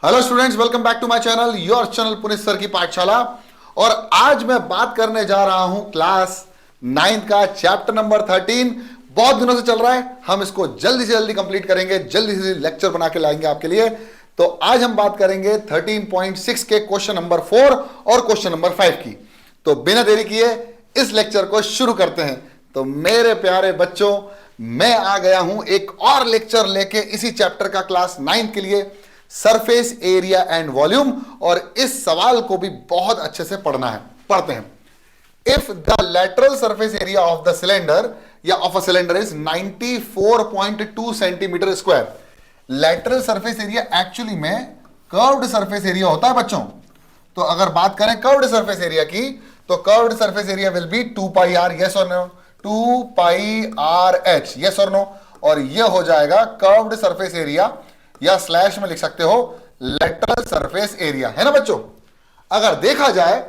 Hello students, welcome back to my channel, your channel Puneet sir की पाठशाला। और आज मैं बात करने जा रहा हूं क्लास 9 का चैप्टर नंबर 13। बहुत दिनों से चल रहा है, हम इसको जल्दी से जल्दी कंप्लीट करेंगे, जल्दी से लेक्चर बना के लाएंगे आपके लिए। तो आज हम बात करेंगे 13.6 के क्वेश्चन नंबर 4 और क्वेश्चन नंबर 5 की। तो बिना देरी किए इस लेक्चर को शुरू करते हैं। तो मेरे प्यारे बच्चों, मैं आ गया हूं एक और लेक्चर लेके इसी चैप्टर का क्लास 9 के लिए, सरफेस एरिया एंड वॉल्यूम। और इस सवाल को भी बहुत अच्छे से पढ़ना है। पढ़ते हैं। If the lateral surface area of the cylinder या of a cylinder is 94.2 centimetre square. Lateral surface area actually में कर्व्ड सरफेस एरिया होता है बच्चों। तो अगर बात करें कर्व्ड सरफेस एरिया की, तो curved surface area will be 2 pi r, yes और no, 2 pi are h, yes और नो। और यह हो जाएगा कर्व्ड सरफेस एरिया, या स्लैश में लिख सकते हो लेटरल सरफेस एरिया, है ना बच्चों। अगर देखा जाए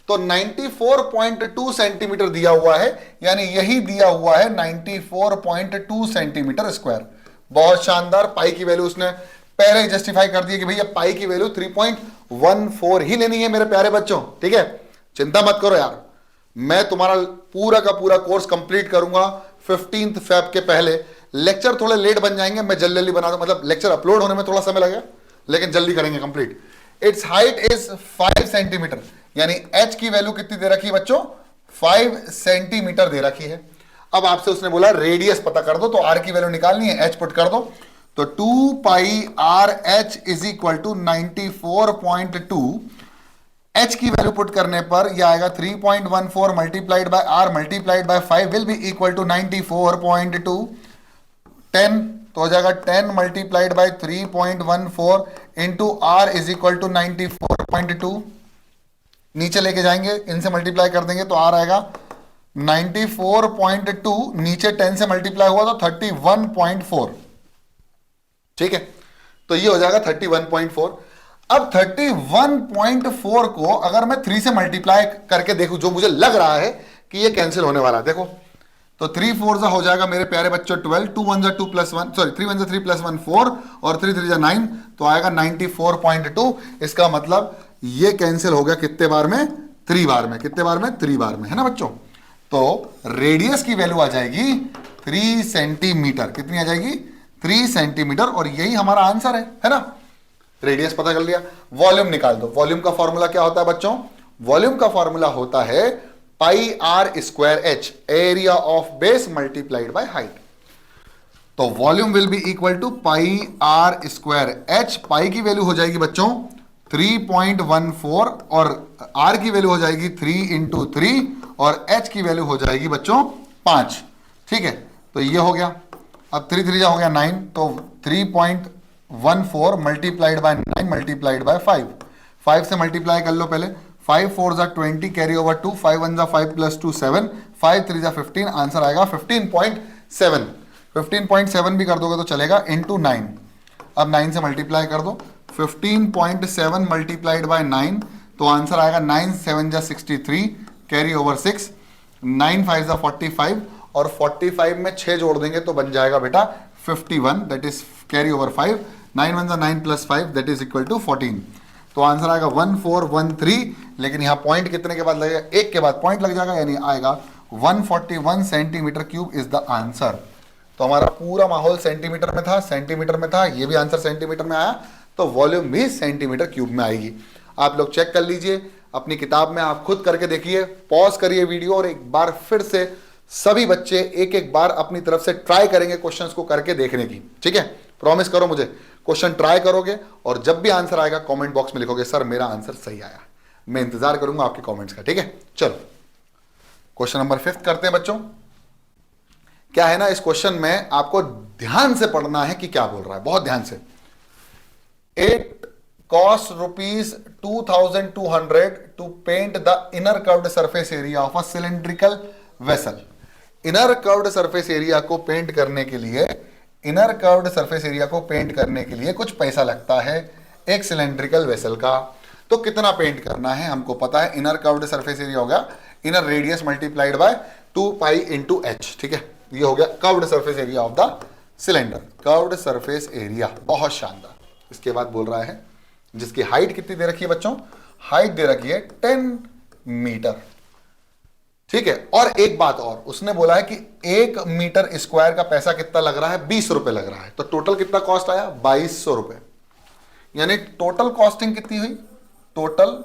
तो 94.2 सेंटीमीटर दिया हुआ है, यानी यही दिया हुआ है 94.2 सेंटीमीटर स्क्वायर। बहुत शानदार। पाई की वैल्यू उसने पहले ही जस्टिफाई कर दी कि भैया पाई की वैल्यू 3.14 ही लेनी है मेरे प्यारे बच्चों, ठीक है। चिंता मत करो यार, मैं तुम्हारा पूरा का पूरा कोर्स कंप्लीट करूंगा 15 फेब के पहले। लेक्चर थोड़े लेट बन जाएंगे, मैं जल्दी जल्दी बना दूं, मतलब लेक्चर अपलोड होने में थोड़ा समय लगेगा, लेकिन जल्दी करेंगे complete. It's height is 5 centimetre, यानी एच की वैल्यू कितनी दे रखी है बच्चों, 5 सेंटीमीटर दे रखी है। अब आपसे उसने बोला रेडियस पता कर दो, तो आर की वैल्यू निकालनी है, एच पुट कर दो। तो 2 pi are H is equal to 94.2। H की वैल्यू पुट करने पर यह आएगा 3.14 multiplied by R multiplied by 5 will be equal to 94.2। 10 तो हो जाएगा 10 multiplied by 3.14 into R is equal to 94.2। नीचे लेके जाएंगे, इनसे मल्टीप्लाई कर देंगे तो आर आएगा 94.2, नीचे 10 से मल्टीप्लाई हुआ तो 31.4, ठीक है। तो ये हो जाएगा 31.4। अब 31.4 को अगर मैं 3 से मल्टीप्लाई करके देखूं, जो मुझे लग रहा है कि ये कैंसिल होने वाला है, देखो तो 3 4 हो जाएगा मेरे प्यारे बच्चों 12, 2 1 2 प्लस 1, सॉरी 3 1 3 प्लस 1 4, और 3 3 9, तो आएगा 94.2। इसका मतलब ये कैंसिल हो गया कितने बार में, 3 बार में। कितने बार में, 3 बार में, है ना बच्चों। तो रेडियस की वैल्यू आ जाएगी 3 सेंटीमीटर। कितनी आ जाएगी, 3 सेंटीमीटर। और यही हमारा आंसर है ना। रेडियस पता कर लिया, वॉल्यूम निकाल दो। वॉल्यूम का फॉर्मूला क्या होता है बच्चों, वॉल्यूम का फॉर्मूला होता है pi R square H, area of base multiplied by height. तो volume will be equal to pi R square H. Pi की वैल्यू हो जाएगी बच्चों 3.14, और आर की वैल्यू हो जाएगी 3 इंटू 3, और एच की वैल्यू हो जाएगी बच्चों 5, ठीक है। तो ये हो गया। अब 3 3 हो गया 9, तो 3.14 मल्टीप्लाइड बाय 9 मल्टीप्लाइड बाय 5। 5 से मल्टीप्लाई कर लो पहले, 5 4 जा 20 कैरी ओवर 2, 5 1 जा 5 प्लस 2 7, 5 3 जा 15, आंसर आएगा 15.7। 15.7 भी कर दोगे तो चलेगा, इंटू 9। अब 9 से मल्टीप्लाई कर दो, 15.7 मल्टीप्लाइड बाय 9, तो आंसर आएगा 9 7 जा 63 कैरी ओवर 6, 9 5 जा 45, और 45 में 6 जोड़ देंगे तो बन जाएगा बेटा 51, दैट इज कैरी ओवर 5, 9 1 जा 9 plus 5 that is equal to 14। तो आंसर आएगा 1413, लेकिन यहां पॉइंट कितने के बाद लगेगा, एक के बाद पॉइंट लग जाएगा, यानी आएगा 141 centimetre cube is the answer. तो हमारा पूरा माहौल सेंटीमीटर में था, सेंटीमीटर में था, ये भी आंसर सेंटीमीटर में आया, तो वॉल्यूम भी सेंटीमीटर क्यूब में आएगी। आप लोग चेक कर लीजिए अपनी किताब में, आप खुद करके देखिए, पॉज करिए वीडियो और एक बार फिर से सभी बच्चे एक एक बार अपनी तरफ से ट्राई करेंगे क्वेश्चंस को करके देखने की, ठीक है। प्रॉमिस करो मुझे, क्वेश्चन ट्राई करोगे और जब भी आंसर आएगा कमेंट बॉक्स में लिखोगे सर मेरा आंसर सही आया। मैं इंतजार करूंगा आपके कमेंट्स का, ठीक है। चलो क्वेश्चन नंबर 5 करते हैं बच्चों। क्या है ना, इस क्वेश्चन में आपको ध्यान से पढ़ना है कि क्या बोल रहा है, बहुत ध्यान से। It cost ₹2200 to paint the inner curved surface area of a cylindrical vessel. Inner curved surface area को पेंट करने के लिए, इनर कर्व्ड सरफेस एरिया को पेंट करने के लिए कुछ पैसा लगता है एक सिलेंड्रिकल वेसल का। तो कितना पेंट करना है हमको पता है, इनर कर्व्ड सरफेस एरिया हो गया inner radius multiplied by 2 pi into H, ठीक है। ये हो गया curved surface area of the cylinder, curved surface area. बहुत शानदार। इसके बाद बोल रहा है जिसकी हाइट कितनी दे रखी है बच्चों? हाइट दे रखी है 10 मीटर। ठीक है, और एक बात और, उसने बोला है कि 1 मीटर स्क्वायर का पैसा कितना लग रहा है? 20 रुपए लग रहा है। तो टोटल कितना कॉस्ट आया? 2200 रुपए। यानी टोटल कॉस्टिंग कितनी हुई? Total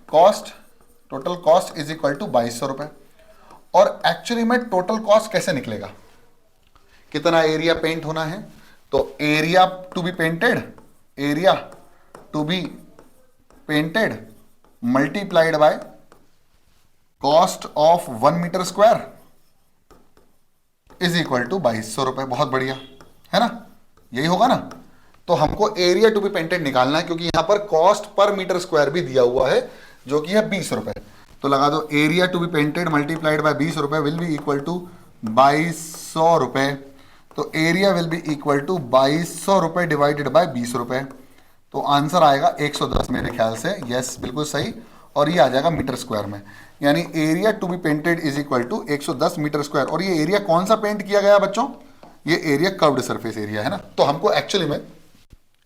cost is equal to 2200 रुपए। और एक्चुअली में टोटल कॉस्ट कैसे निकलेगा? कितना एरिया पेंट होना है? तो area to be painted multiplied by cost of 1 metre square is equal to 2200 रुपए। बहुत बढ़िया है ना, यही होगा ना। तो हमको एरिया टू बी पेंटेड निकालना है, क्योंकि यहां पर कॉस्ट पर मीटर स्क्वायर भी दिया हुआ है जो कि है 20 रुपए। तो लगा दो area to be painted multiplied by 20 रुपए विल बी इक्वल टू 2200 रुपए। तो area will be equal to 2200 रुपए डिवाइडेड बाय 20 रुपए। तो आंसर आएगा 110 मेरे ख्याल से। यस, बिल्कुल सही। और ये आ जाएगा मीटर स्क्वायर में, यानी area to be painted is equal to 110 metre square. और ये एरिया कौन सा पेंट किया गया बच्चों? ये एरिया कर्व्ड सरफेस एरिया है ना। तो हमको एक्चुअली में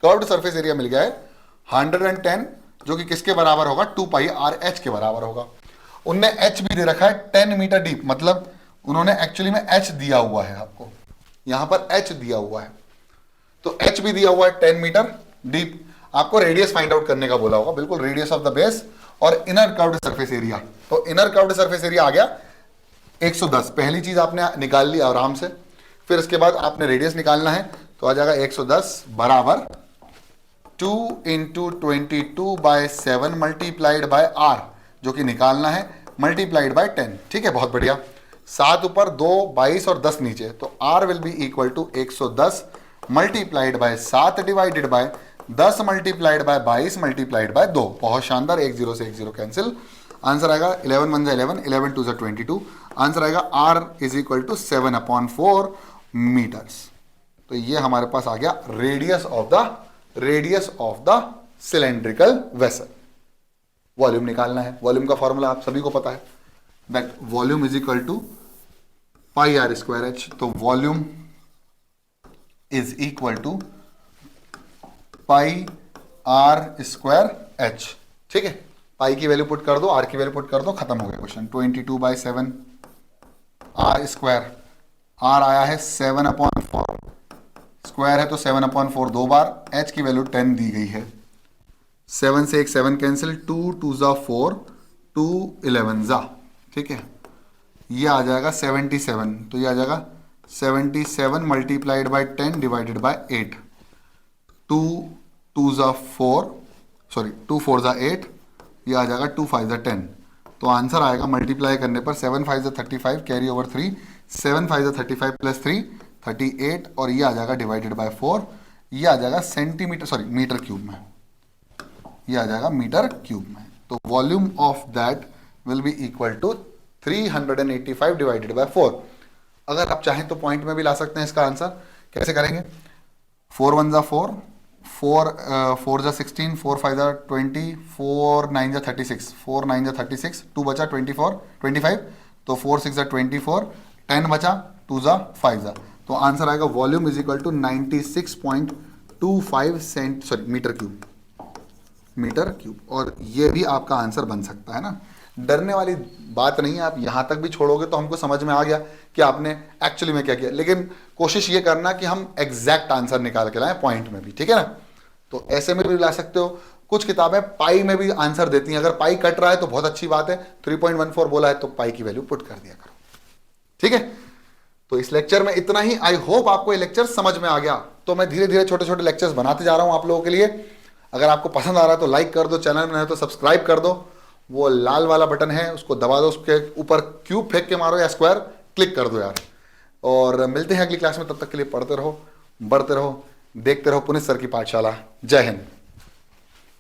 कर्व्ड सरफेस एरिया मिल गया है 110, जो कि किसके बराबर होगा? 2 पाई आर एच के बराबर होगा। उनने एच भी दे रखा है 10 मीटर डीप, मतलब उन्होंने एक्चुअली में एच दिया हुआ है आपको, यहां पर एच दिया हुआ है। तो एच भी दिया हुआ है 10 मीटर डीप। आपको रेडियस फाइंड आउट करने का बोला होगा, बिल्कुल, रेडियस ऑफ द बेस और इनर कर्व्ड सरफेस एरिया। तो इनर कर्व्ड सरफेस एरिया आ गया 110। पहली चीज आपने निकाल ली आराम से। फिर इसके बाद आपने रेडियस निकालना है, तो आ जाएगा 110 बराबर 2 इंटू 22/7 मल्टीप्लाइड बाय आर, जो कि निकालना है, मल्टीप्लाइड बाय 10। ठीक है, बहुत बढ़िया। 7 ऊपर, 2, 22 और 10 नीचे, तो r will be equal to 110 multiplied by 7 divided by 10 multiplied by 22 multiplied by 2। बहुत शानदार, 1 0 से 1 0 कैंसिल। आंसर आएगा 11 1 11, 11 2 22। आंसर आएगा r is equal to 7/4 metres. तो ये हमारे पास आ गया radius of the cylindrical vessel. Volume निकालना है। वॉल्यूम का फॉर्मूला आप सभी को पता है, that volume is equal to pi R square H. तो volume is equal to pi R square H. ठीक है, पाई की वैल्यू पुट कर दो, आर की वैल्यू पुट कर दो, खत्म हो गया क्वेश्चन। 22/7 आर स्क्वायर, आर आया है 7/4, स्क्वायर है तो 7/4 दो बार, एच की वैल्यू 10 दी गई है। 7 से एक 7 कैंसिल, 2 2 4, 2 11 ठीक है, ये आ जाएगा 77। तो ये आ जाएगा 77 multiplied by 10 divided by 8। 2 2 4, sorry 2 4 8, ये आ जाएगा 2 5 10। तो आंसर आएगा मल्टीप्लाई करने पर 7 5 35, कैरी ओवर 3, 7 5 35 प्लस 3 38, और ये आ जाएगा डिवाइडेड बाय 4। ये आ जाएगा सेंटीमीटर, सॉरी मीटर क्यूब में, ये आ जाएगा मीटर क्यूब में। तो volume of that will be equal to 385 divided by 4। अगर आप चाहें तो पॉइंट में भी ला सकते हैं इसका आंसर। कैसे करेंगे? 4 1 4, 4 4 16, 4 5 20, 4 9 36, 4 9 36, 2 बचा 25, तो 4 6 24, 10 बचा, 2 5। तो आंसर आएगा volume is equal to 96.25 metre cube. और ये भी आपका आंसर बन सकता है ना, डरने वाली बात नहीं है। आप यहां तक भी छोड़ोगे तो हमको समझ में आ गया कि आपने एक्चुअली में क्या किया। लेकिन कोशिश ये करना कि हम एग्जैक्ट आंसर निकाल के लाएं पॉइंट में भी, ठीक है ना। तो ऐसे में भी ला सकते हो। कुछ किताबें पाई में भी आंसर देती हैं। अगर पाई कट रहा है तो बहुत अच्छी बात है, 3.14 बोला है तो पाई की वैल्यू पुट कर दिया करो, ठीक है। तो इस लेक्चर में इतना ही। आई होप आपको ये लेक्चर समझ में आ गया। तो मैं धीरे धीरे छोटे छोटे लेक्चर्स बनाते जा रहा हूं आप लोगों के लिए। अगर आपको पसंद आ रहा है तो लाइक कर दो, चैनल में है तो सब्सक्राइब कर दो। वो लाल वाला बटन है उसको दबा दो, उसके ऊपर क्यूब फेंक के मारो या स्क्वायर क्लिक कर दो यार। और मिलते हैं अगली क्लास में, तब तक के लिए पढ़ते रहो, बढ़ते रहो, देखते रहो पुनित सर की पाठशाला। जय हिंद।